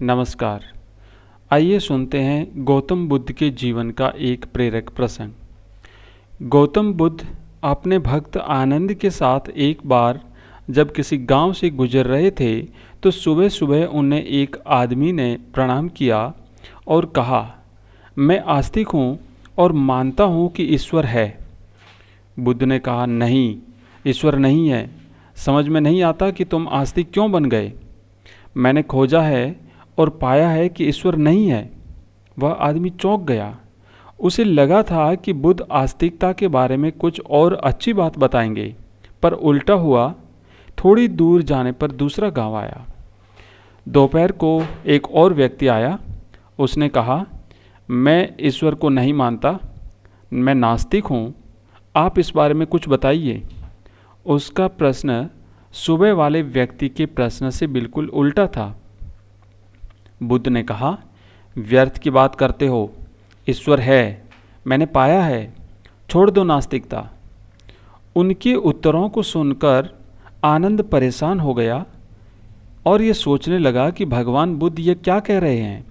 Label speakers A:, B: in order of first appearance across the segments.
A: नमस्कार। आइए सुनते हैं गौतम बुद्ध के जीवन का एक प्रेरक प्रसंग। गौतम बुद्ध अपने भक्त आनंद के साथ एक बार जब किसी गांव से गुजर रहे थे तो सुबह सुबह उन्हें एक आदमी ने प्रणाम किया और कहा, मैं आस्तिक हूँ और मानता हूँ कि ईश्वर है। बुद्ध ने कहा, नहीं, ईश्वर नहीं है। समझ में नहीं आता कि तुम आस्तिक क्यों बन गए। मैंने खोजा है और पाया है कि ईश्वर नहीं है। वह आदमी चौंक गया। उसे लगा था कि बुद्ध आस्तिकता के बारे में कुछ और अच्छी बात बताएंगे, पर उल्टा हुआ। थोड़ी दूर जाने पर दूसरा गांव आया। दोपहर को एक और व्यक्ति आया। उसने कहा, मैं ईश्वर को नहीं मानता, मैं नास्तिक हूँ। आप इस बारे में कुछ बताइए। उसका प्रश्न सुबह वाले व्यक्ति के प्रश्न से बिल्कुल उल्टा था। बुद्ध ने कहा, व्यर्थ की बात करते हो। ईश्वर है, मैंने पाया है। छोड़ दो नास्तिकता। उनके उत्तरों को सुनकर आनंद परेशान हो गया और ये सोचने लगा कि भगवान बुद्ध ये क्या कह रहे हैं।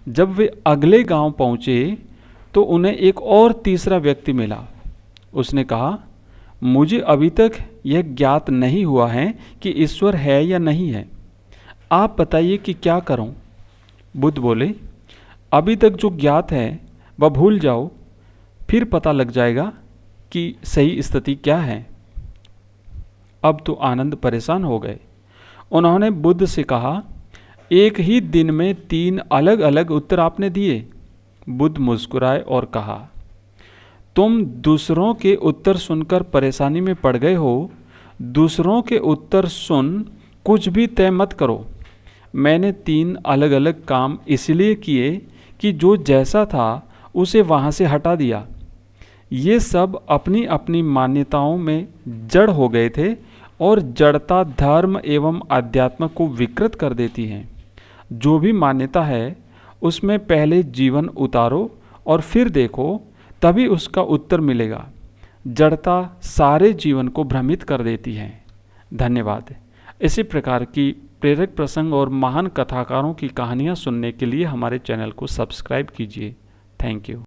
A: जब वे अगले गांव पहुंचे तो उन्हें एक और तीसरा व्यक्ति मिला। उसने कहा, मुझे अभी तक यह ज्ञात नहीं हुआ है कि ईश्वर है या नहीं है। आप बताइए कि क्या करूं। बुद्ध बोले, अभी तक जो ज्ञात है वह भूल जाओ, फिर पता लग जाएगा कि सही स्थिति क्या है। अब तो आनंद परेशान हो गए। उन्होंने बुद्ध से कहा, एक ही दिन में 3 अलग अलग उत्तर आपने दिए। बुद्ध मुस्कुराए और कहा, तुम दूसरों के उत्तर सुनकर परेशानी में पड़ गए हो। दूसरों के उत्तर सुन कुछ भी तय मत करो। मैंने 3 अलग अलग काम इसलिए किए कि जो जैसा था उसे वहाँ से हटा दिया। ये सब अपनी अपनी मान्यताओं में जड़ हो गए थे और जड़ता धर्म एवं अध्यात्म को विकृत कर देती है। जो भी मान्यता है उसमें पहले जीवन उतारो और फिर देखो, तभी उसका उत्तर मिलेगा। जड़ता सारे जीवन को भ्रमित कर देती है। धन्यवाद। इसी प्रकार की प्रेरक प्रसंग और महान कथाकारों की कहानियाँ सुनने के लिए हमारे चैनल को सब्सक्राइब कीजिए। Thank you.